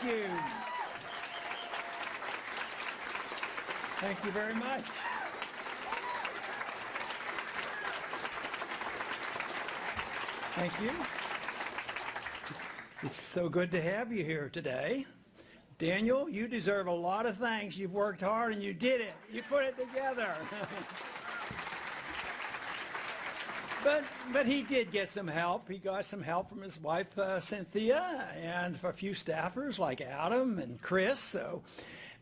Thank you. Thank you very much. Thank you. It's so good to have you here today. Daniel, you deserve a lot of thanks. You've worked hard and you did it. You put it together. But he did get some help. He got some help from his wife, Cynthia, and a few staffers like Adam and Chris.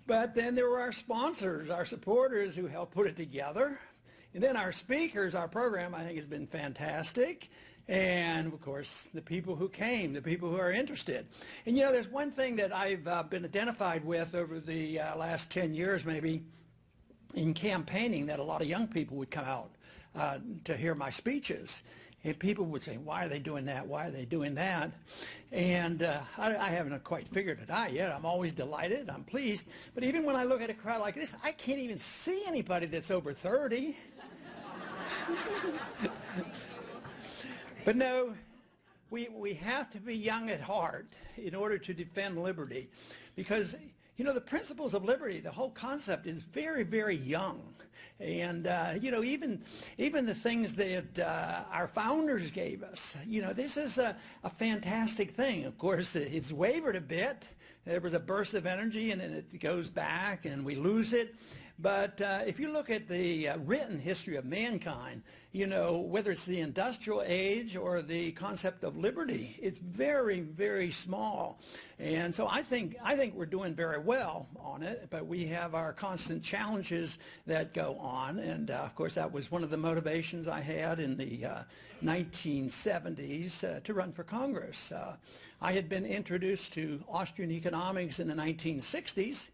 But then there were our sponsors, our supporters who helped put it together. And then our speakers, our program, I think, has been fantastic. And, of course, the people who came, the people who are interested. And, you know, there's one thing that I've been identified with over the last 10 years, maybe, in campaigning, that a lot of young people would come out to hear my speeches. And people would say, why are they doing that? Why are they doing that? And I haven't quite figured it out yet. I'm always delighted. I'm pleased. But even when I look at a crowd like this, I can't even see anybody that's over 30. But no, we have to be young at heart in order to defend liberty. Because, you know, the principles of liberty, the whole concept is very, very young. And, you know, even the things that our founders gave us, you know, this is a fantastic thing. Of course, it's wavered a bit. There was a burst of energy and then it goes back and we lose it. But if you look at the written history of mankind, you know, whether it's the industrial age or the concept of liberty, it's very, very small. And so I think we're doing very well on it, but we have our constant challenges that go on. And of course, that was one of the motivations I had in the 1970s to run for Congress. I had been introduced to Austrian economics in the 1960s,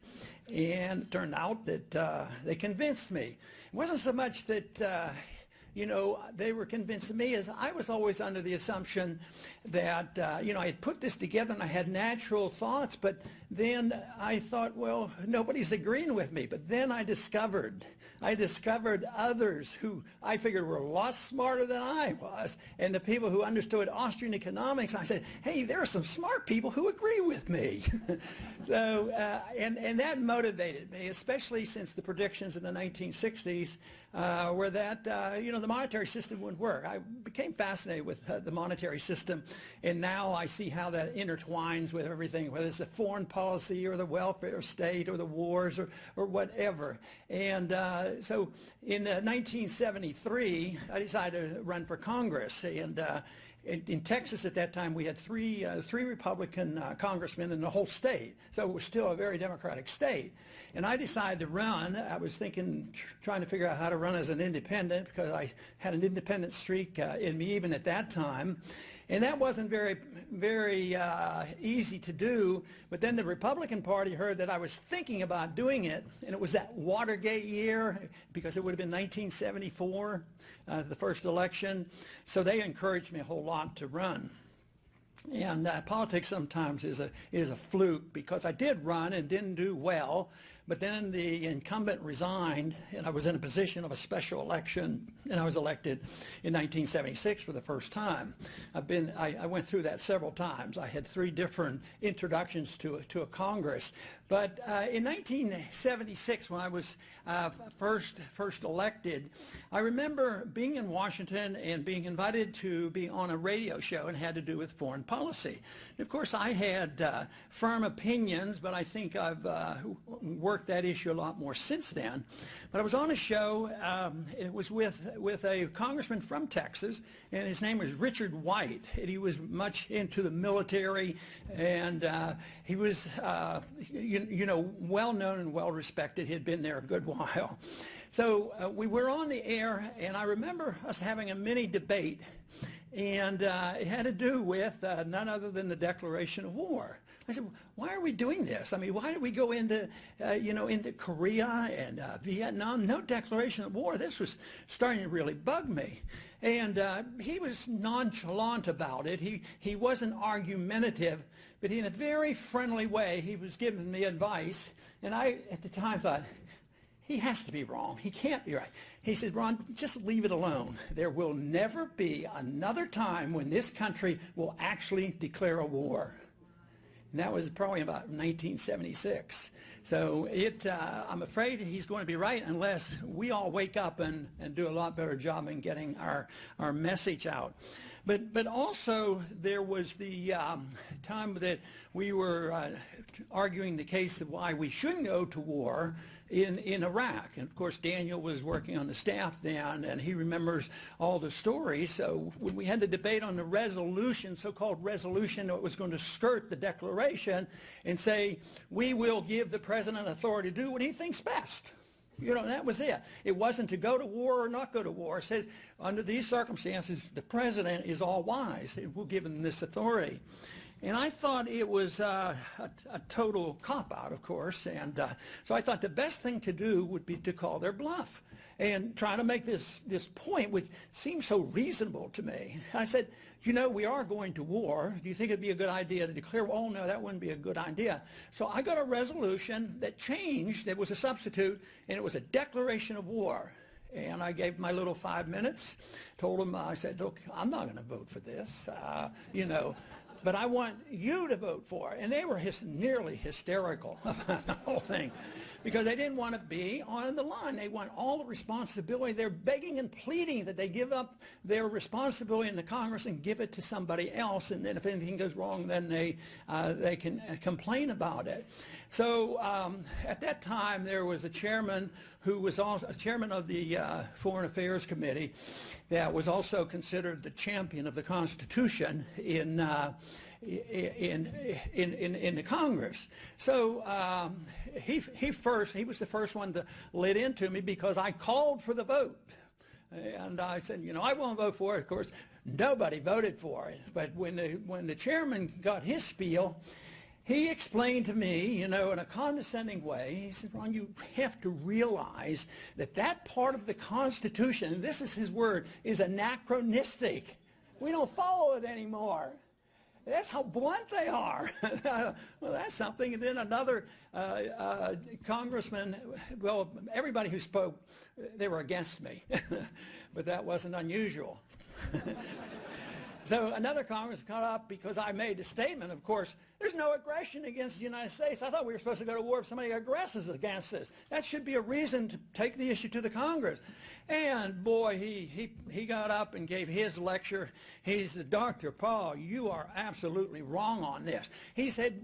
and it turned out that they convinced me. It wasn't so much that you know, they were convincing me, as I was always under the assumption that, you know, I had put this together and I had natural thoughts, but then I thought, well, nobody's agreeing with me. But then I discovered others who I figured were a lot smarter than I was. And the people who understood Austrian economics, I said, hey, there are some smart people who agree with me. So, and that motivated me, especially since the predictions in the 1960s were that, you know, the monetary system wouldn't work. I became fascinated with the monetary system, and now I see how that intertwines with everything, whether it's the foreign policy or the welfare state or the wars or whatever. And so in 1973, I decided to run for Congress. And in Texas at that time, we had three Republican congressmen in the whole state. So it was still a very Democratic state. And I decided to run. I was trying to figure out how to run as an independent because I had an independent streak in me even at that time. And that wasn't very easy to do. But then the Republican Party heard that I was thinking about doing it, and it was that Watergate year, because it would have been 1974, the first election. So they encouraged me a whole lot to run. And politics sometimes is a fluke, because I did run and didn't do well, but then the incumbent resigned, and I was in a position of a special election, and I was elected in 1976 for the first time. I went through that several times. I had 3 different introductions to a Congress. But in 1976, when I was first elected, I remember being in Washington and being invited to be on a radio show, and it had to do with foreign policy. And of course, I had firm opinions, but I think I've worked that issue a lot more since then. But I was on a show, it was with a congressman from Texas, and his name was Richard White. And he was much into the military, and he was, you know, well known and well respected. He had been there a good while. So we were on the air, and I remember us having a mini debate, and it had to do with none other than the declaration of war. I said, why are we doing this? I mean, why did we go into, you know, into Korea and Vietnam? No declaration of war. This was starting to really bug me. And he was nonchalant about it. He wasn't argumentative, but in a very friendly way, he was giving me advice. And I, at the time, thought, he has to be wrong. He can't be right. He said, Ron, just leave it alone. There will never be another time when this country will actually declare a war. And that was probably about 1976. So I'm afraid he's going to be right unless we all wake up and do a lot better job in getting our message out. But also there was the time that we were arguing the case of why we shouldn't go to war in Iraq. And of course Daniel was working on the staff then, and he remembers all the stories. So when we had the debate on the resolution, so-called resolution that was going to skirt the declaration and say, we will give the president authority to do what he thinks best. You know, that was it. It wasn't to go to war or not go to war. It says, under these circumstances, the president is all wise. We'll give him this authority. And I thought it was a total cop-out, of course. And so I thought the best thing to do would be to call their bluff and try to make this point, which seemed so reasonable to me. I said, you know, we are going to war. Do you think it'd be a good idea to declare? Oh, no, that wouldn't be a good idea. So I got a resolution that changed. It was a substitute, and it was a declaration of war. And I gave my little 5 minutes, told them, I said, look, I'm not going to vote for this, you know, but I want you to vote for it. And they were nearly hysterical about the whole thing because they didn't want to be on the line. They want all the responsibility. They're begging and pleading that they give up their responsibility in the Congress and give it to somebody else. And then if anything goes wrong, then they can complain about it. So at that time, there was a chairman who was also a chairman of the Foreign Affairs Committee that was also considered the champion of the Constitution in the Congress. So he was the first one to let into me because I called for the vote. And I said, you know, I won't vote for it. Of course, nobody voted for it. But when the chairman got his spiel, he explained to me, you know, in a condescending way, he said, Ron, you have to realize that that part of the Constitution, and this is his word, is anachronistic. We don't follow it anymore. That's how blunt they are. Well, that's something. And then another congressman, well, everybody who spoke, they were against me. But that wasn't unusual. So another congressman caught up because I made a statement, of course, there's no aggression against the United States. I thought we were supposed to go to war if somebody aggresses against us. That should be a reason to take the issue to the Congress. And boy, he got up and gave his lecture. He said, Dr. Paul, you are absolutely wrong on this. He said,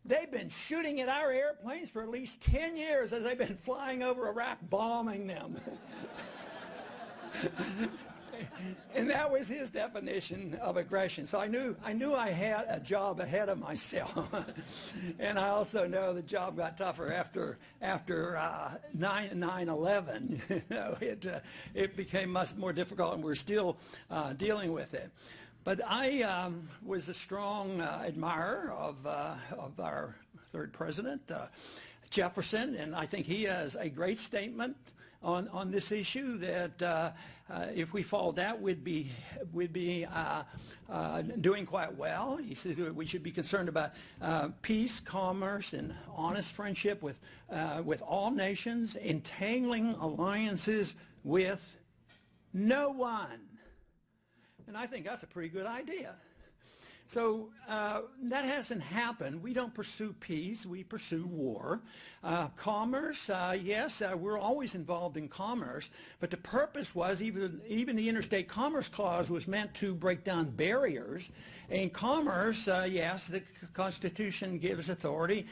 they've been shooting at our airplanes for at least 10 years as they've been flying over Iraq, bombing them. And that was his definition of aggression. So I knew I had a job ahead of myself. And I also know the job got tougher after 9/11. You know, it became much more difficult, and we're still dealing with it. But I was a strong admirer of our third president, Jefferson, and I think he has a great statement on this issue that if we followed that, we'd be doing quite well. He said we should be concerned about peace, commerce, and honest friendship with all nations, entangling alliances with no one. And I think that's a pretty good idea. So that hasn't happened. We don't pursue peace, we pursue war. Commerce, yes, we're always involved in commerce, but the purpose was even the Interstate Commerce Clause was meant to break down barriers. In commerce, yes, the Constitution gives authority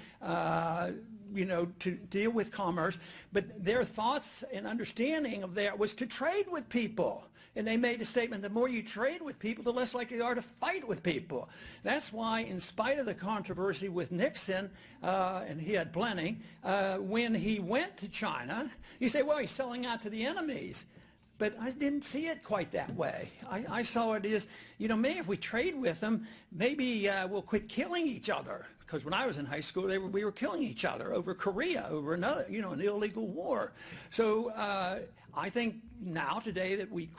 you know, to deal with commerce, but their thoughts and understanding of that was to trade with people. And they made a statement, the more you trade with people, the less likely you are to fight with people. That's why, in spite of the controversy with Nixon, and he had plenty, when he went to China, you say, well, he's selling out to the enemies. But I didn't see it quite that way. I saw it as, you know, maybe if we trade with them, maybe we'll quit killing each other. Because when I was in high school, we were killing each other over Korea, over another, you know, an illegal war. So I think now today that we do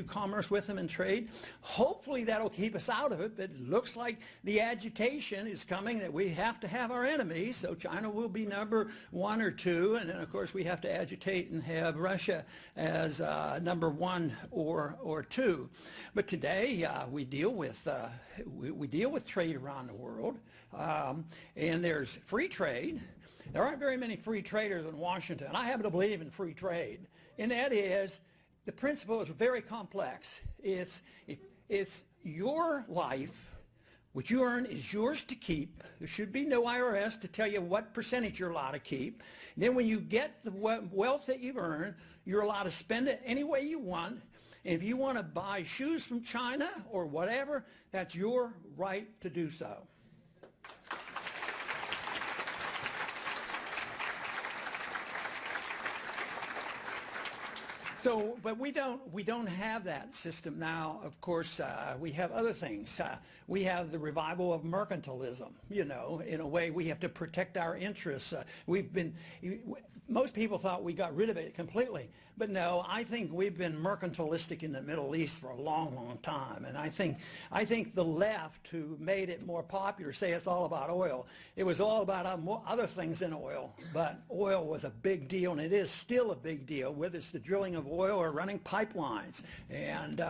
commerce with them and trade. Hopefully that'll keep us out of it, but it looks like the agitation is coming that we have to have our enemies. So China will be number 1 or 2, and then of course we have to agitate and have Russia as number 1 or 2. But today we deal with trade everybody around the world. And there's free trade. There aren't very many free traders in Washington. I happen to believe in free trade. And that is, the principle is very complex. It's your life. What you earn is yours to keep. There should be no IRS to tell you what percentage you're allowed to keep. And then when you get the wealth that you've earned, you're allowed to spend it any way you want. And if you want to buy shoes from China or whatever, that's your right to do so. So, but we don't have that system now. Of course, we have other things. We have the revival of mercantilism. You know, in a way, we have to protect our interests. Most people thought we got rid of it completely, but no. I think we've been mercantilistic in the Middle East for a long, long time, and I think the left, who made it more popular, say it's all about oil. It was all about other things than oil, but oil was a big deal, and it is still a big deal, whether it's the drilling of oil or running pipelines, and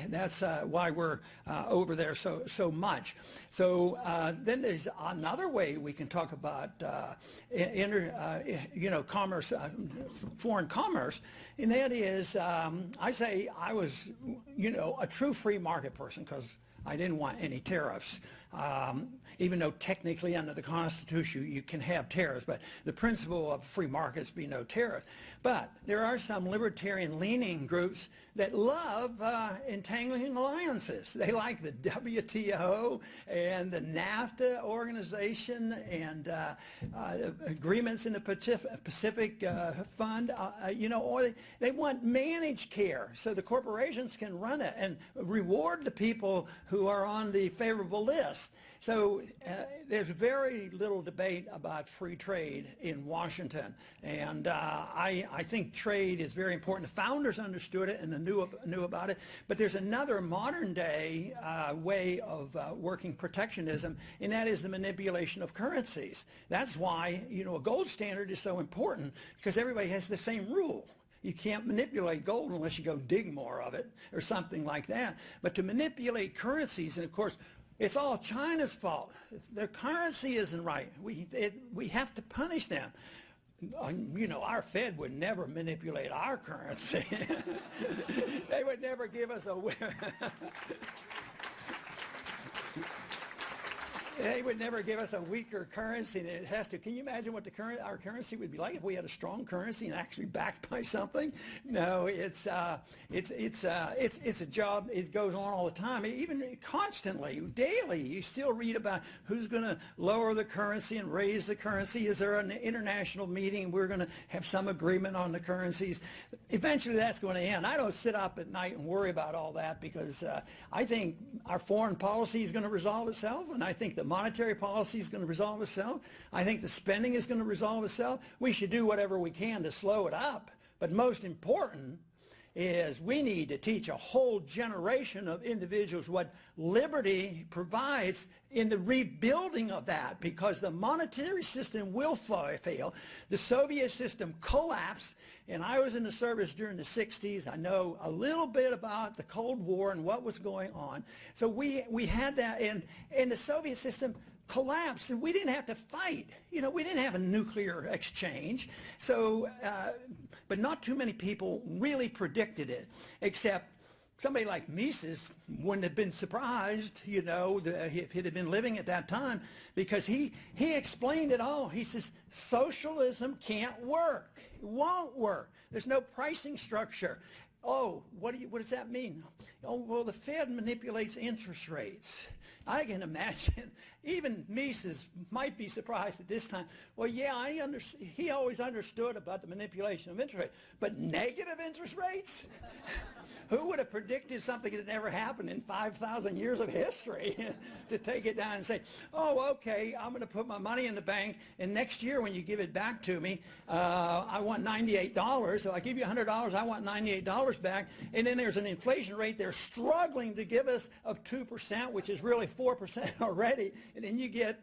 that's why we're over there so much. So then there's another way we can talk about commerce, foreign commerce, and that is, I say I was, a true free market person because I didn't want any tariffs. Even though technically under the Constitution you can have tariffs, but the principle of free markets be no tariff. But there are some libertarian-leaning groups that love entangling alliances. They like the WTO and the NAFTA organization and agreements in the Pacific Fund, or they want managed care so the corporations can run it and reward the people who are on the favorable list. So there's very little debate about free trade in Washington, and I think trade is very important. The founders understood it and knew about it, but there's another modern day way of working protectionism, and that is the manipulation of currencies. That's why a gold standard is so important, because everybody has the same rule. You can't manipulate gold unless you go dig more of it or something like that. But to manipulate currencies, and of course, it's all China's fault. Their currency isn't right. We have to punish them. Our Fed would never manipulate our currency. They would never give us a... They would never give us a weaker currency than it has to. Can you imagine what our currency would be like if we had a strong currency and actually backed by something? No, it's a job. It goes on all the time, even constantly, daily. You still read about who's going to lower the currency and raise the currency. Is there an international meeting? We're going to have some agreement on the currencies. Eventually, that's going to end. I don't sit up at night and worry about all that, because I think our foreign policy is going to resolve itself, and I think the monetary policy is going to resolve itself. I think the spending is going to resolve itself. We should do whatever we can to slow it up. But most important is we need to teach a whole generation of individuals what liberty provides in the rebuilding of that, because the monetary system will fail. The Soviet system collapsed, and I was in the service during the 60s. I know a little bit about the Cold War and what was going on. So we had that, and the Soviet system collapsed, and we didn't have to fight. We didn't have a nuclear exchange. So, but not too many people really predicted it, except somebody like Mises wouldn't have been surprised, if he'd have been living at that time, because he explained it all. He says, socialism can't work. It won't work. There's no pricing structure. Oh, what does that mean? Oh, well, the Fed manipulates interest rates. I can imagine even Mises might be surprised at this time. Well, yeah, he always understood about the manipulation of interest rates, but negative interest rates? Who would have predicted something that never happened in 5,000 years of history to take it down and say, oh, okay, I'm going to put my money in the bank, and next year when you give it back to me, I want $98. So I give you $100, I want $98 dollars back, and then there's an inflation rate they're struggling to give us of 2%, which is really 4% already, and then you get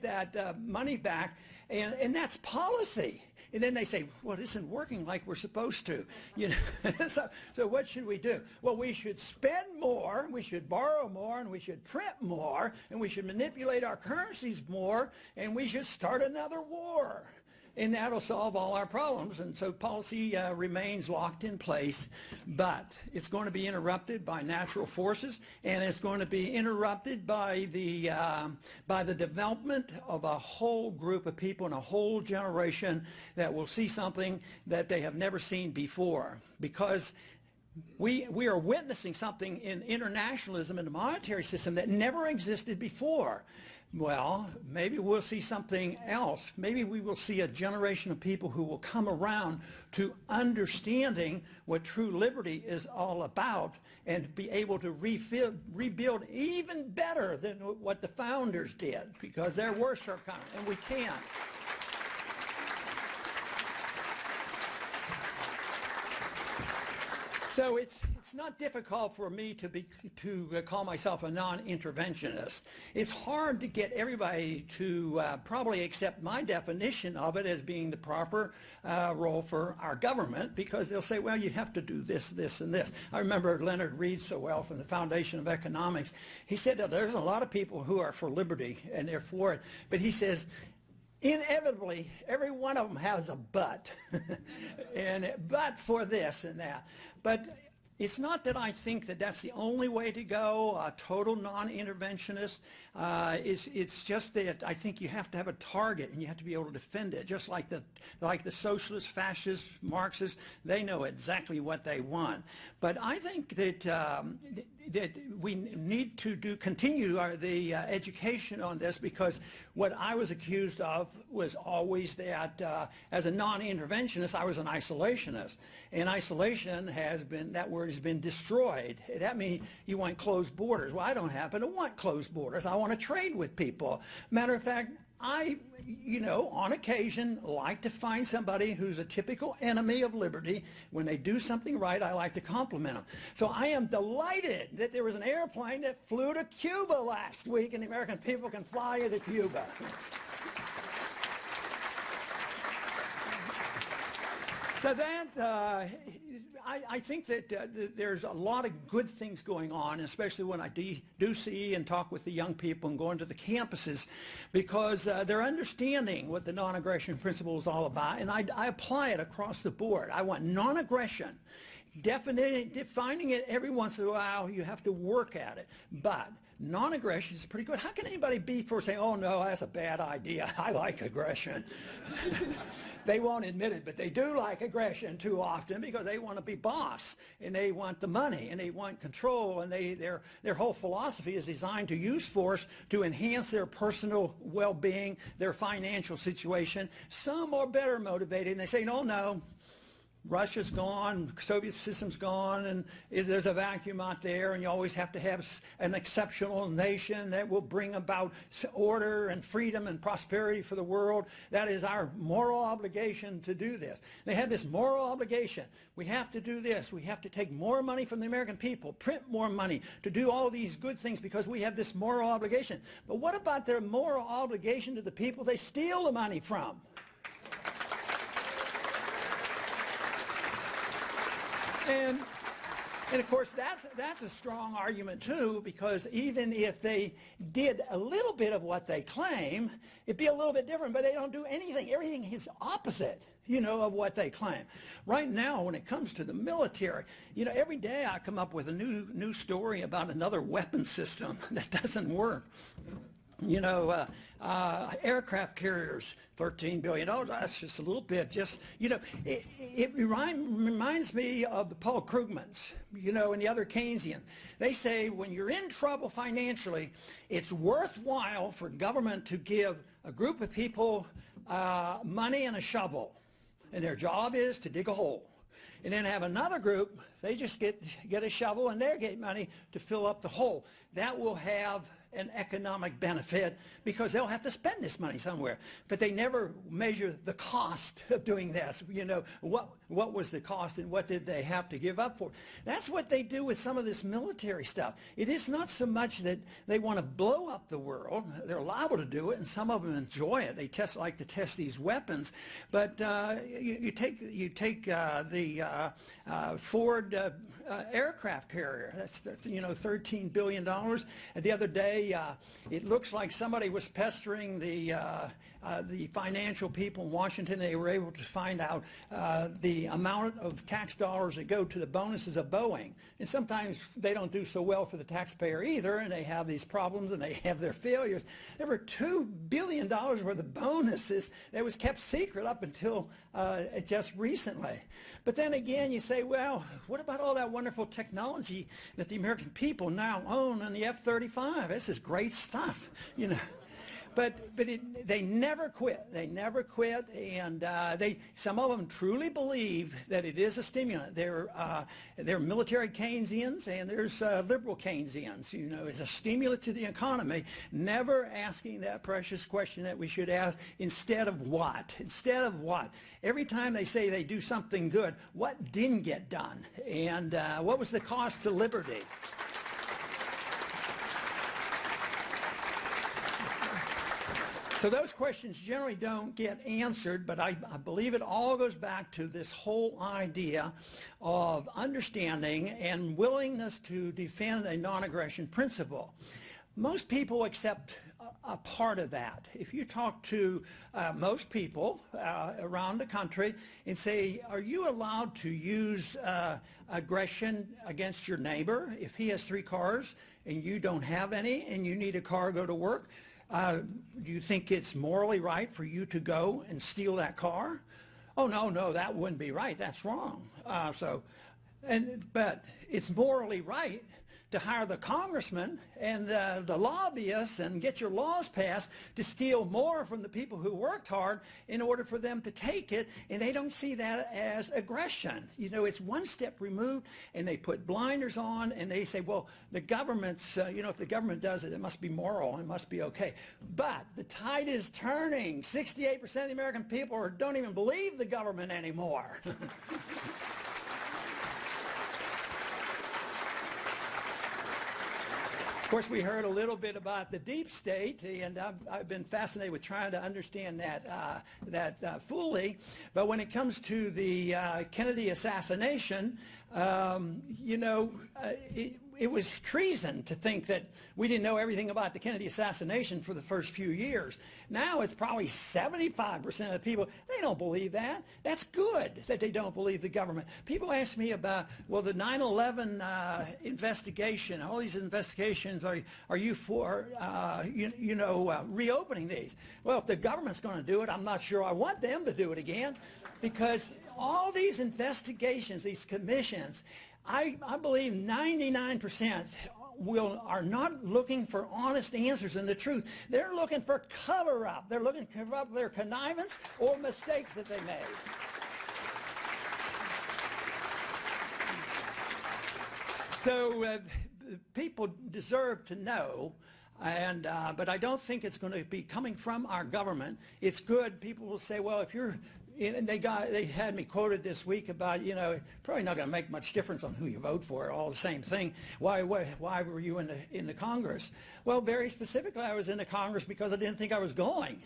that money back, and that's policy. And then they say, well, it isn't working like we're supposed to. You know? So what should we do? Well, we should spend more, we should borrow more, and we should print more, and we should manipulate our currencies more, and we should start another war. And that'll solve all our problems. And so policy remains locked in place, but it's going to be interrupted by natural forces, and it's going to be interrupted by the development of a whole group of people and a whole generation that will see something that they have never seen before. Because we are witnessing something in internationalism and the monetary system that never existed before. Well, maybe we'll see something else. Maybe we will see a generation of people who will come around to understanding what true liberty is all about and be able to rebuild even better than what the founders did, because there were shortcomings, and we can. So it's not difficult for me to call myself a non-interventionist. It's hard to get everybody to probably accept my definition of it as being the proper role for our government, because they'll say, well, you have to do this, this, and this. I remember Leonard Read so well from the Foundation of Economics. He said that there's a lot of people who are for liberty and they're for it, but he says, inevitably, every one of them has a but, and but for this and that. But it's not that I think that that's the only way to go, a total non-interventionist. It's just that I think you have to have a target and you have to be able to defend it. Just like the socialists, fascists, Marxists, they know exactly what they want. But I think that that we need to continue the education on this, because what I was accused of was always that as a non-interventionist, I was an isolationist. And isolation has been, that word has been destroyed. That means you want closed borders. Well, I don't happen to want closed borders. I want to trade with people. Matter of fact, I, on occasion, like to find somebody who's a typical enemy of liberty. When they do something right, I like to compliment them. So I am delighted that there was an airplane that flew to Cuba last week, and the American people can fly to Cuba. So that, I think that there's a lot of good things going on, especially when I do see and talk with the young people and go into the campuses, because they're understanding what the non-aggression principle is all about, and I apply it across the board. I want non-aggression. Defining it every once in a while, you have to work at it, but non-aggression is pretty good. How can anybody be for saying, oh no, that's a bad idea, I like aggression? They won't admit it, but they do like aggression too often, because they want to be boss, and they want the money, and they want control, and their whole philosophy is designed to use force to enhance their personal well-being, their financial situation. Some are better motivated, and they say, no, Russia's gone, Soviet system's gone, and there's a vacuum out there, and you always have to have an exceptional nation that will bring about order and freedom and prosperity for the world. That is our moral obligation to do this. They have this moral obligation. We have to do this. We have to take more money from the American people, print more money, to do all these good things, because we have this moral obligation. But what about their moral obligation to the people they steal the money from? And of course, that's a strong argument too, because even if they did a little bit of what they claim, it'd be a little bit different, but they don't do anything. Everything is opposite, of what they claim. Right now, when it comes to the military, every day I come up with a new story about another weapon system that doesn't work. Aircraft carriers, $13 billion, that's just a little bit. It reminds me of the Paul Krugmans, and the other Keynesians. They say when you're in trouble financially, it's worthwhile for government to give a group of people money and a shovel, and their job is to dig a hole. And then have another group, they just get a shovel and they get money to fill up the hole. That will have an economic benefit because they'll have to spend this money somewhere. But they never measure the cost of doing this. You know, what was the cost and what did they have to give up for? That's what they do with some of this military stuff. It is not so much that they want to blow up the world. They're liable to do it, and some of them enjoy it. They like to test these weapons. But you take the Ford aircraft carrier. That's $13 billion. And the other day, it looks like somebody was pestering the financial people in Washington. They were able to find out the amount of tax dollars that go to the bonuses of Boeing. And sometimes they don't do so well for the taxpayer either, and they have these problems and they have their failures. There were $2 billion worth of bonuses that was kept secret up until just recently. But then again, you say, well, what about all that wonderful technology that the American people now own on the F-35? This is great stuff, you know. But they never quit. They never quit, and some of them truly believe that it is a stimulant. They're military Keynesians and there's liberal Keynesians. You know, it's a stimulant to the economy. Never asking that precious question that we should ask: instead of what? Instead of what? Every time they say they do something good, what didn't get done, and what was the cost to liberty? So those questions generally don't get answered, but I believe it all goes back to this whole idea of understanding and willingness to defend a non-aggression principle. Most people accept a part of that. If you talk to most people around the country and say, are you allowed to use aggression against your neighbor if he has 3 cars and you don't have any and you need a car to go to work? Do you think it's morally right for you to go and steal that car? Oh, no, that wouldn't be right. That's wrong. But it's morally right to hire the congressman and the lobbyists and get your laws passed to steal more from the people who worked hard in order for them to take it, and they don't see that as aggression. You know, it's one step removed, and they put blinders on, and they say, well, the government's, if the government does it, it must be moral, it must be okay. But the tide is turning. 68% of the American people don't even believe the government anymore. Of course, we heard a little bit about the deep state, and I've been fascinated with trying to understand that fully. But when it comes to the Kennedy assassination, it was treason to think that we didn't know everything about the Kennedy assassination for the first few years. Now it's probably 75% of the people, they don't believe that. That's good that they don't believe the government. People ask me about, well, the 9/11 investigation, all these investigations, are you for, reopening these? Well, if the government's going to do it, I'm not sure I want them to do it again, because all these investigations, these commissions, I believe 99% are not looking for honest answers and the truth. They're looking for cover-up. They're looking to cover up their connivance or mistakes that they made. So people deserve to know, but I don't think it's going to be coming from our government. It's good. People will say, well, if you're... And they had me quoted this week about, probably not going to make much difference on who you vote for, all the same thing. Why were you in the Congress? Well, very specifically, I was in the Congress because I didn't think I was going.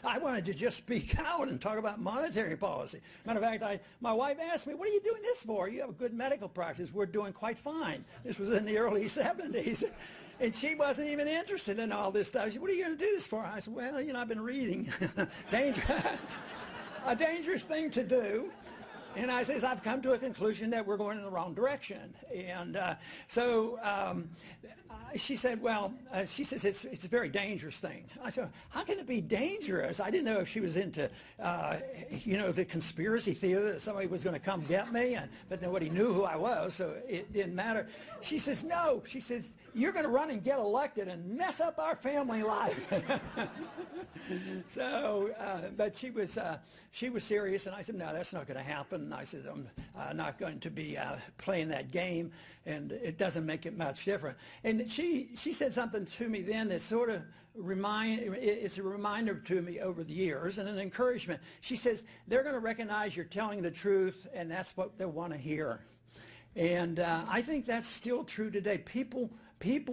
I wanted to just speak out and talk about monetary policy. Matter of fact, my wife asked me, what are you doing this for? You have a good medical practice. We're doing quite fine. This was in the early 70s. And she wasn't even interested in all this stuff. She said, what are you going to do this for? I said, well, I've been reading. A dangerous thing to do. And I says, I've come to a conclusion that we're going in the wrong direction. And she said, she says, it's a very dangerous thing. I said, how can it be dangerous? I didn't know if she was into, the conspiracy theory that somebody was going to come get me, but nobody knew who I was, so it didn't matter. She says, no. She says, you're going to run and get elected and mess up our family life. So, but she was serious, and I said, no, that's not going to happen. and I said, I'm not going to be playing that game, and it doesn't make it much different. And she said something to me then that sort of it's a reminder to me over the years and an encouragement. She says, they're going to recognize you're telling the truth, and that's what they want to hear. And I think that's still true today. People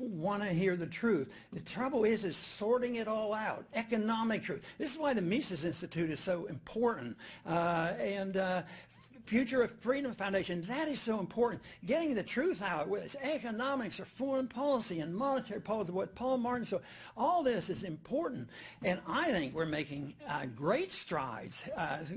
want to hear the truth. The trouble is sorting it all out. Economic truth. This is why the Mises Institute is so important. Future of Freedom Foundation, that is so important. Getting the truth out, whether it's economics or foreign policy and monetary policy, what Paul Martin said, all this is important. And I think we're making great strides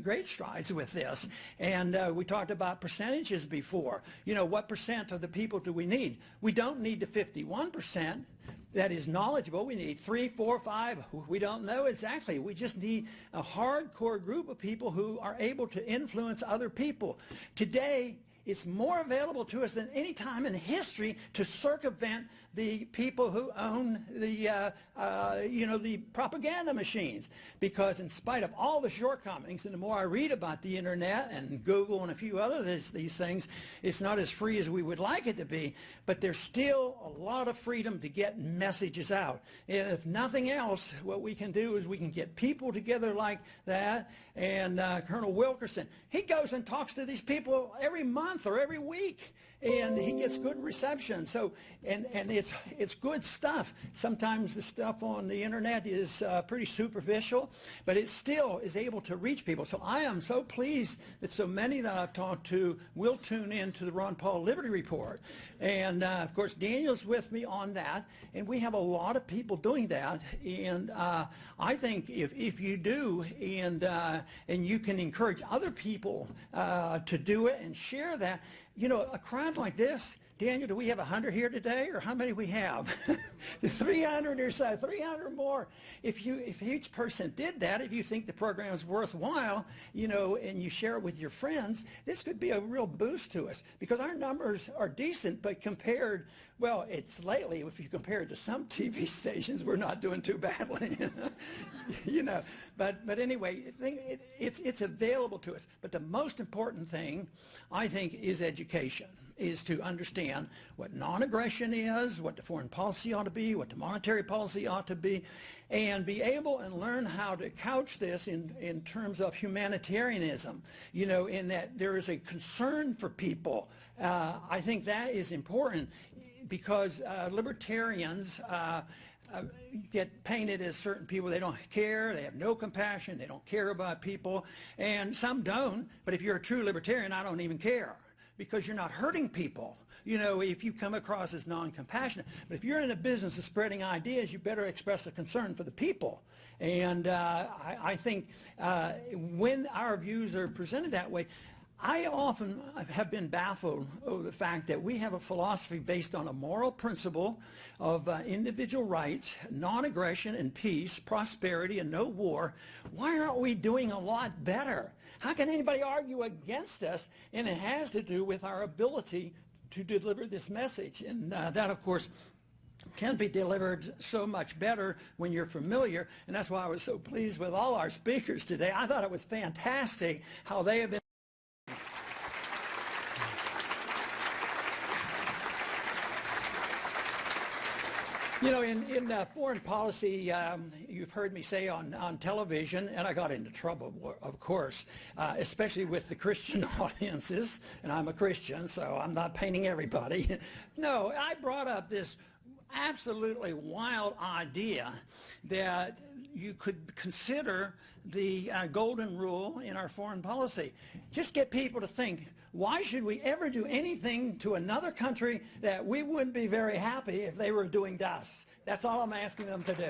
with this. And we talked about percentages before. You know, what percent of the people do we need? We don't need the 51%. That is knowledgeable. We need 3, 4, 5. We don't know exactly. We just need a hardcore group of people who are able to influence other people. Today, it's more available to us than any time in history to circumvent the people who own the, the propaganda machines. Because in spite of all the shortcomings, and the more I read about the internet and Google and a few other these things, it's not as free as we would like it to be, but there's still a lot of freedom to get messages out. And if nothing else, what we can do is we can get people together like that. And Colonel Wilkerson, he goes and talks to these people every month or every week, and he gets good reception. So, and it's good stuff. Sometimes the stuff on the internet is pretty superficial, but it still is able to reach people. So I am so pleased that so many that I've talked to will tune in to the Ron Paul Liberty Report. And of course, Daniel's with me on that, and we have a lot of people doing that. And I think if you do, and you can encourage other people to do it and share that, you know, a crowd like this, Daniel, do we have 100 here today, or how many we have? 300 or so, 300 more. If each person did that, if you think the program is worthwhile, you know, and you share it with your friends, this could be a real boost to us, because our numbers are decent, but compared, well, it's lately, if you compare it to some TV stations, we're not doing too badly, you know. But anyway, it's available to us. But the most important thing, I think, is education. Is to understand what non-aggression is, what the foreign policy ought to be, what the monetary policy ought to be, and be able and learn how to couch this in terms of humanitarianism, you know, in that there is a concern for people. I think that is important, because libertarians get painted as certain people. They don't care, they have no compassion, they don't care about people, and some don't. But if you're a true libertarian, I don't even care, because you're not hurting people, you know, if you come across as non-compassionate. But if you're in a business of spreading ideas, you better express a concern for the people. And I think when our views are presented that way, I often have been baffled over the fact that we have a philosophy based on a moral principle of individual rights, non-aggression and peace, prosperity and no war. Why aren't we doing a lot better? How can anybody argue against us? And it has to do with our ability to deliver this message. And that, of course, can be delivered so much better when you're familiar. And that's why I was so pleased with all our speakers today. I thought it was fantastic how they have been. You know, in foreign policy, you've heard me say on television, and I got into trouble, of course, especially with the Christian audiences, and I'm a Christian, so I'm not painting everybody. No, I brought up this absolutely wild idea that you could consider the golden rule in our foreign policy. Just get people to think, why should we ever do anything to another country that we wouldn't be very happy if they were doing to us? That's all I'm asking them to do.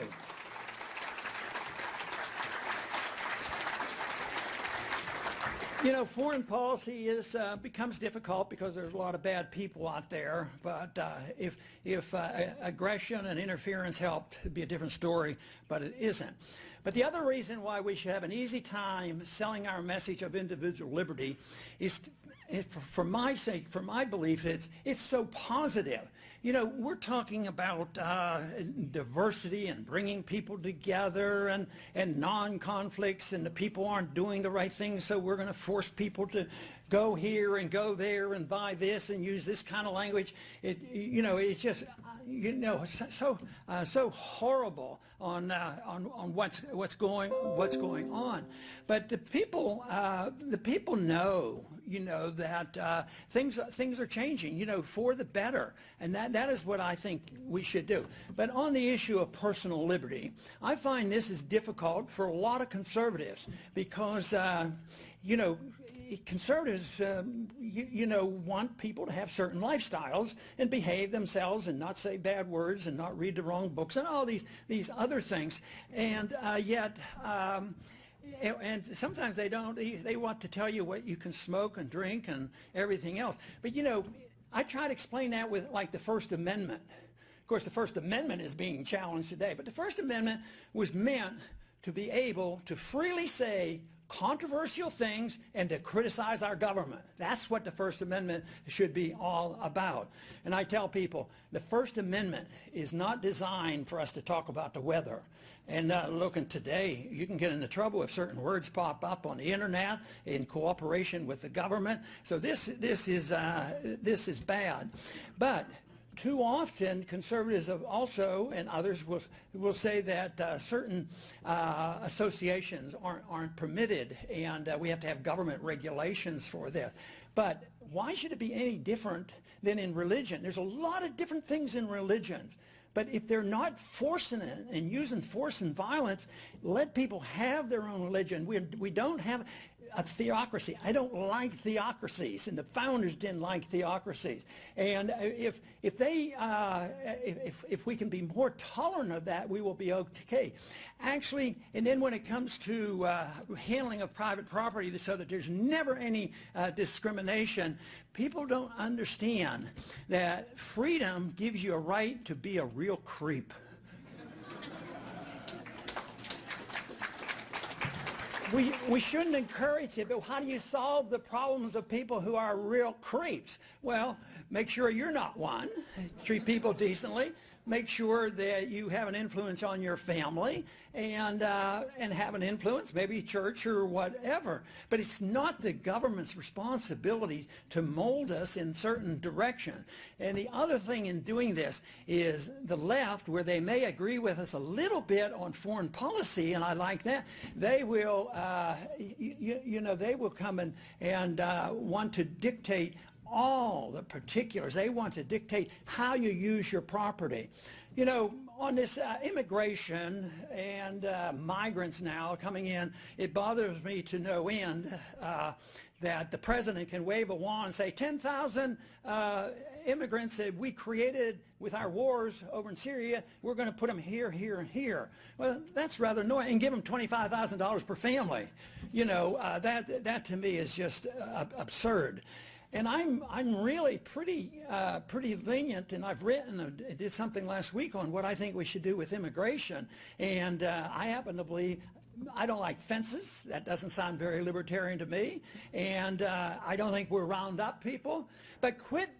You know, foreign policy becomes difficult because there's a lot of bad people out there. But if aggression and interference helped, it'd be a different story. But it isn't. But the other reason why we should have an easy time selling our message of individual liberty is, for my sake, for my belief, it's so positive. You know, we're talking about diversity and bringing people together and non-conflicts, and the people aren't doing the right thing, so we're going to force people to go here and go there and buy this and use this kind of language. You know, it's just, you know, so horrible on what's going on. But the people know, you know, that things are changing, you know, for the better, and that is what I think we should do. But on the issue of personal liberty, I find this is difficult for a lot of conservatives because, you know, conservatives, you know, want people to have certain lifestyles and behave themselves and not say bad words and not read the wrong books and all these other things, and yet. And sometimes they don't. They want to tell you what you can smoke and drink and everything else. But, you know, I try to explain that with, like, the First Amendment. Of course, the First Amendment is being challenged today. But the First Amendment was meant to be able to freely say controversial things and to criticize our government. That's what the First Amendment should be all about. And I tell people, the First Amendment is not designed for us to talk about the weather. And looking today, you can get into trouble if certain words pop up on the internet in cooperation with the government. So this is bad. But too often, conservatives have also, and others will say that certain associations aren't permitted, and we have to have government regulations for this. But why should it be any different than in religion? There's a lot of different things in religions. But if they're not forcing it and using force and violence, let people have their own religion. We don't have a theocracy. I don't like theocracies, and the founders didn't like theocracies. And if we can be more tolerant of that, we will be okay. Actually, and then when it comes to handling of private property, so that there's never any discrimination, people don't understand that freedom gives you a right to be a real creep. We shouldn't encourage it, but how do you solve the problems of people who are real creeps? Well, make sure you're not one. Treat people decently. Make sure that you have an influence on your family and have an influence, maybe church or whatever. But it's not the government's responsibility to mold us in certain direction. And the other thing in doing this is the left, where they may agree with us a little bit on foreign policy, and I like that, they will, you know, they will come and want to dictate all the particulars. They want to dictate how you use your property. You know, on this immigration and migrants now coming in, it bothers me to no end that the president can wave a wand and say 10,000 immigrants that we created with our wars over in Syria, we're going to put them here, here, and here. Well, that's rather annoying, and give them $25,000 per family. You know, that to me is just absurd. And I'm really pretty lenient, and I've written, I did something last week on what I think we should do with immigration. And I happen to believe, I don't like fences. That doesn't sound very libertarian to me. And I don't think we're round up people. But quit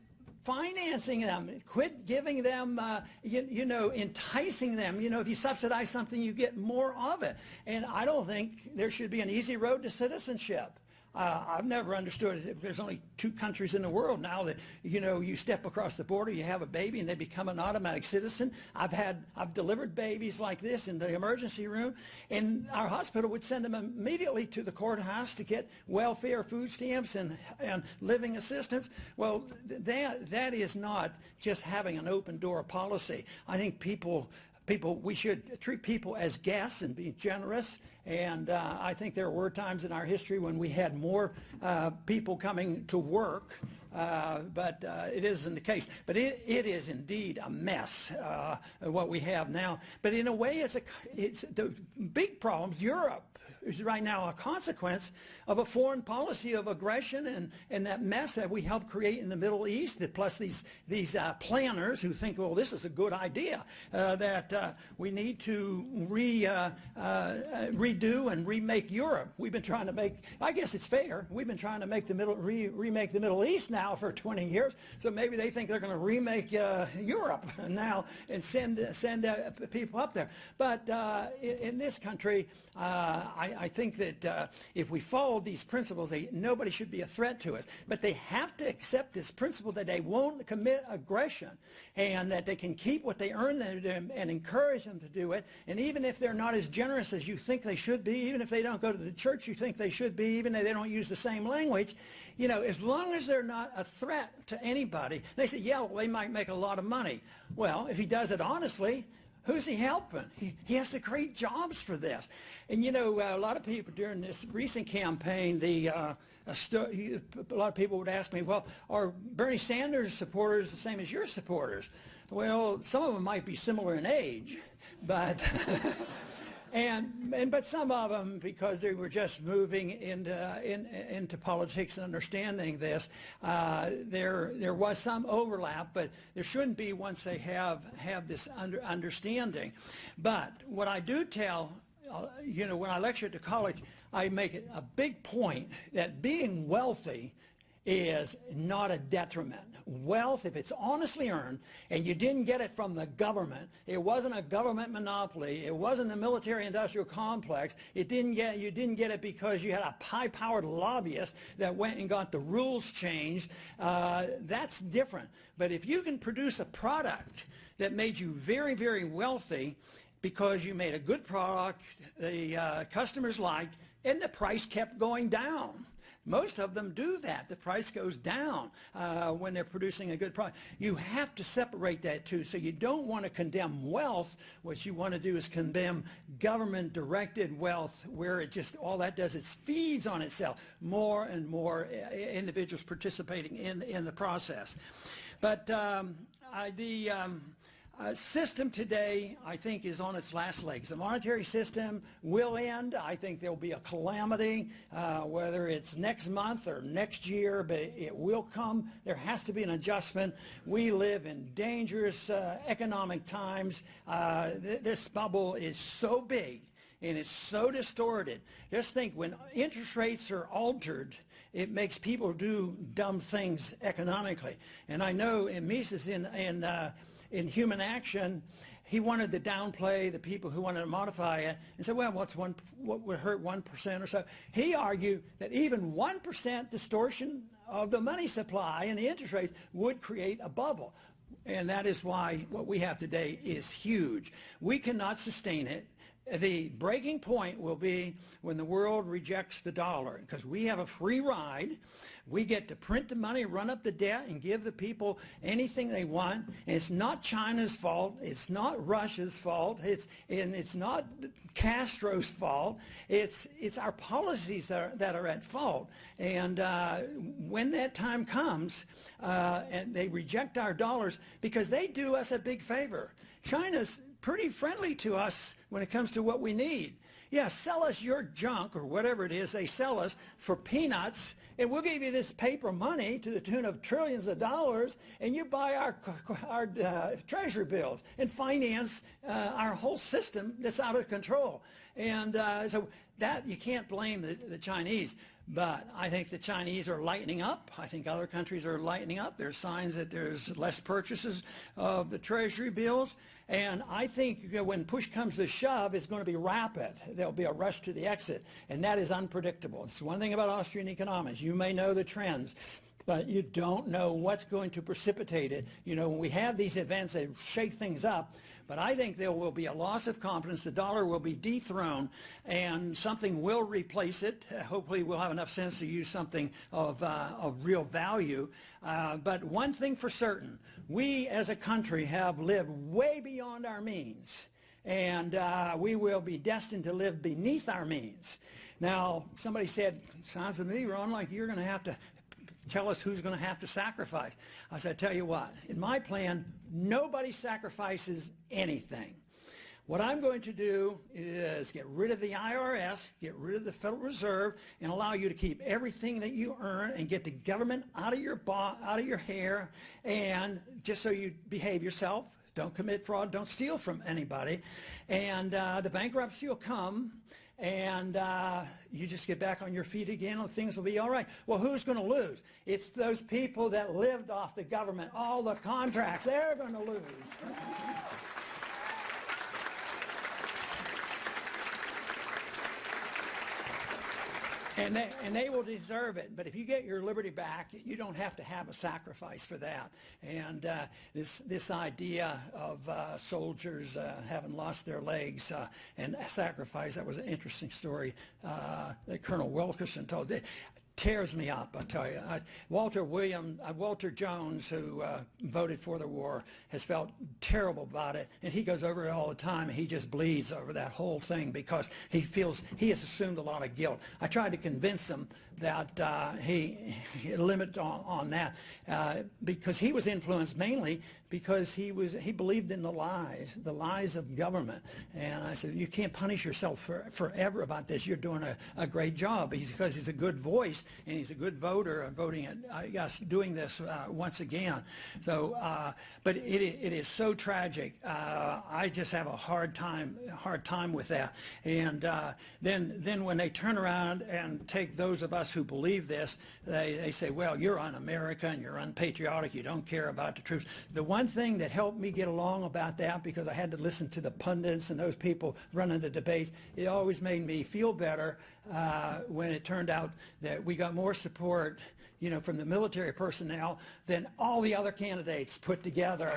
financing them. Quit giving them, you know, enticing them. You know, if you subsidize something, you get more of it. And I don't think there should be an easy road to citizenship. I've never understood it. There's only 2 countries in the world now that, you know, you step across the border, you have a baby, and they become an automatic citizen. I've delivered babies like this in the emergency room, and our hospital would send them immediately to the courthouse to get welfare, food stamps, and living assistance. Well, that is not just having an open door policy. I think we should treat people as guests and be generous. And I think there were times in our history when we had more people coming to work, but it isn't the case. But it is indeed a mess, what we have now. But in a way, it's the big problems. Europe is right now a consequence of a foreign policy of aggression and that mess that we helped create in the Middle East, that plus these planners who think, well, this is a good idea, that we need to redo and remake Europe. We've been trying to make, I guess it's fair, we've been trying to make remake the Middle East now for 20 years, so maybe they think they're going to remake Europe now and send people up there. But in this country, I think that if we follow these principles, nobody should be a threat to us. But they have to accept this principle that they won't commit aggression and that they can keep what they earn and encourage them to do it. And even if they're not as generous as you think they should be, even if they don't go to the church you think they should be, even if they don't use the same language, you know, as long as they're not a threat to anybody, they say, yeah, well, they might make a lot of money. Well, if he does it honestly, who's he helping? He has to create jobs for this. And you know, a lot of people during this recent campaign, a lot of people would ask me, well, are Bernie Sanders supporters the same as your supporters? Well, some of them might be similar in age, but but some of them, because they were just moving into politics and understanding this, there was some overlap, but there shouldn't be once they have this understanding. But what I do tell, you know, when I lecture at the college, I make it a big point that being wealthy is not a detriment. Wealth, if it's honestly earned, and you didn't get it from the government, it wasn't a government monopoly, it wasn't a military-industrial complex, you didn't get it because you had a high-powered lobbyist that went and got the rules changed, that's different. But if you can produce a product that made you very, very wealthy because you made a good product, the customers liked, and the price kept going down. Most of them do that. The price goes down when they're producing a good product. You have to separate that too. So you don't want to condemn wealth. What you want to do is condemn government-directed wealth, where it just, all that does is feeds on itself. More and more individuals participating in the process. But system today, I think, is on its last legs. The monetary system will end. I think there will be a calamity, whether it's next month or next year, but it will come. There has to be an adjustment. We live in dangerous economic times. This bubble is so big and it's so distorted. Just think, when interest rates are altered, it makes people do dumb things economically. And I know in Mises in Human Action, he wanted to downplay the people who wanted to modify it and said, well, what would hurt 1% or so? He argued that even 1% distortion of the money supply and the interest rates would create a bubble. And that is why what we have today is huge. We cannot sustain it. The breaking point will be when the world rejects the dollar, because we have a free ride. We get to print the money, run up the debt, and give the people anything they want. And it's not China's fault. It's not Russia's fault. It's not Castro's fault. It's our policies that are at fault. And when that time comes, and they reject our dollars, because they do us a big favor. China's pretty friendly to us when it comes to what we need. Yeah, sell us your junk or whatever it is they sell us for peanuts, and we'll give you this paper money to the tune of trillions of dollars, and you buy our treasury bills and finance our whole system that's out of control. And so that, you can't blame the Chinese. But I think the Chinese are lightening up. I think other countries are lightening up. There's signs that there's less purchases of the treasury bills. And I think when push comes to shove, it's going to be rapid. There'll be a rush to the exit. And that is unpredictable. It's one thing about Austrian economics. You may know the trends, but you don't know what's going to precipitate it. You know, when we have these events, they shake things up. But I think there will be a loss of confidence. The dollar will be dethroned, and something will replace it. Hopefully we'll have enough sense to use something of real value. But one thing for certain, we as a country have lived way beyond our means, and we will be destined to live beneath our means. Now, somebody said, sounds to me, Ron, like you're going to have to tell us who's going to have to sacrifice. I said, I tell you what, in my plan, nobody sacrifices anything. What I'm going to do is get rid of the IRS, get rid of the Federal Reserve, and allow you to keep everything that you earn and get the government out of your hair, and just so you behave yourself, don't commit fraud, don't steal from anybody, and the bankruptcy will come, and you just get back on your feet again and things will be all right. Well, who's going to lose? It's those people that lived off the government, all the contracts, they're going to lose. And they will deserve it. But if you get your liberty back, you don't have to have a sacrifice for that. And this idea of soldiers having lost their legs and sacrifice, that was an interesting story that Colonel Wilkerson told. It tears me up, I tell you. Walter Jones, who voted for the war, has felt terrible about it, and he goes over it all the time, and he just bleeds over that whole thing because he feels he has assumed a lot of guilt. I tried to convince him that he limit on that because he was influenced mainly because he believed in the lies of government. And I said, you can't punish yourself forever about this. You're doing a great job. Because he's a good voice and he's a good voter and voting it, I guess, doing this once again. So, but it is so tragic. I just have a hard time with that. And then when they turn around and take those of us who believe this, they say, well, you're un-American, you're unpatriotic, you don't care about the troops. The one thing that helped me get along about that, because I had to listen to the pundits and those people running the debates, it always made me feel better when it turned out that we got more support, you know, from the military personnel than all the other candidates put together.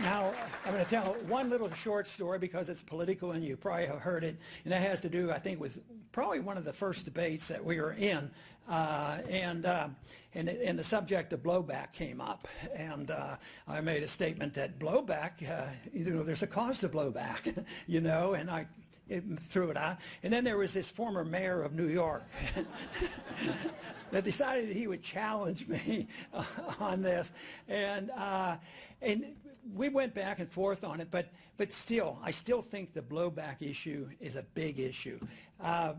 Now, I'm going to tell one little short story because it's political and you probably have heard it, and that has to do, I think, with probably one of the first debates that we were in, and the subject of blowback came up, and I made a statement that blowback, you know, there's a cause to blowback, you know, and I threw it out. And then there was this former mayor of New York that decided he would challenge me on this, and we went back and forth on it, but still, I still think the blowback issue is a big issue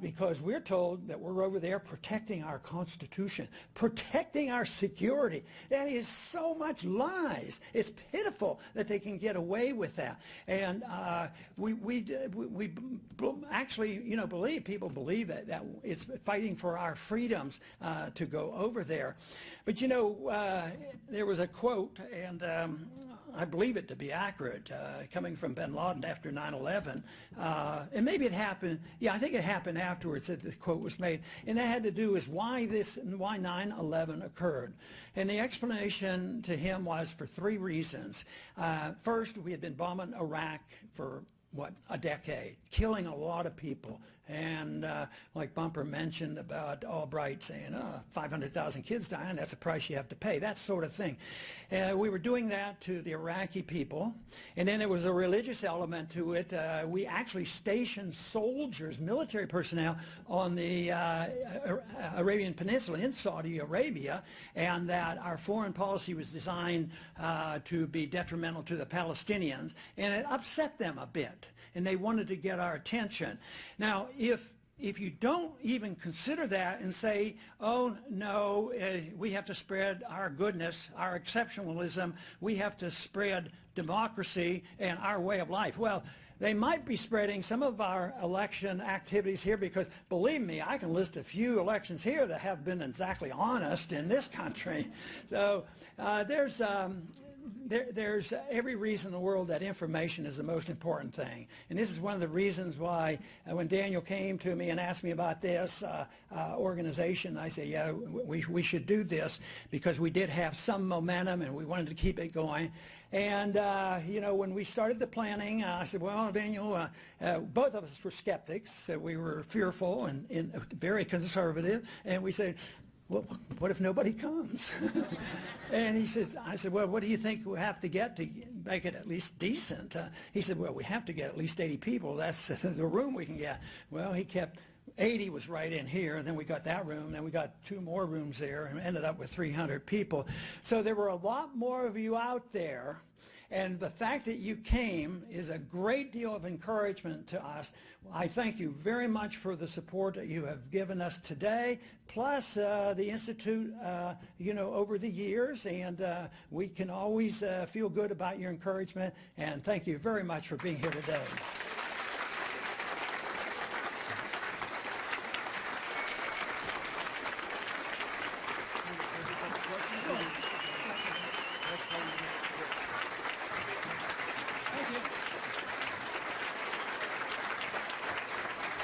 because we're told that we're over there protecting our Constitution, protecting our security. That is so much lies. It's pitiful that they can get away with that. And we actually, you know, people believe that it's fighting for our freedoms to go over there. But, you know, there was a quote, and I believe it to be accurate, coming from bin Laden after 9/11. And maybe it happened, yeah, I think it happened afterwards that the quote was made. And that had to do with why 9/11 occurred. And the explanation to him was for three reasons. First, we had been bombing Iraq for, what, a decade, killing a lot of people. And like Bumper mentioned about Albright saying, 500,000 kids dying, that's a price you have to pay, that sort of thing. We were doing that to the Iraqi people. And then there was a religious element to it. We actually stationed soldiers, military personnel, on the Arabian Peninsula in Saudi Arabia, and that our foreign policy was designed to be detrimental to the Palestinians, and it upset them a bit, and they wanted to get our attention. Now, if you don't even consider that and say, oh no, we have to spread our goodness, our exceptionalism, we have to spread democracy and our way of life, well, they might be spreading some of our election activities here because, believe me, I can list a few elections here that have been exactly honest in this country. So there's every reason in the world that information is the most important thing. And this is one of the reasons why when Daniel came to me and asked me about this organization, I said, yeah, we should do this because we did have some momentum and we wanted to keep it going. And, you know, when we started the planning, I said, well, Daniel, both of us were skeptics. We were fearful and very conservative. And we said, well, what if nobody comes? And he says, I said, well, what do you think we have to get to make it at least decent? He said, well, we have to get at least 80 people. That's the room we can get. Well, he kept 80 was right in here, and then we got that room, then we got 2 more rooms there, and ended up with 300 people. So there were a lot more of you out there, and the fact that you came is a great deal of encouragement to us. I thank you very much for the support that you have given us today, plus the Institute, over the years, and we can always feel good about your encouragement, and thank you very much for being here today.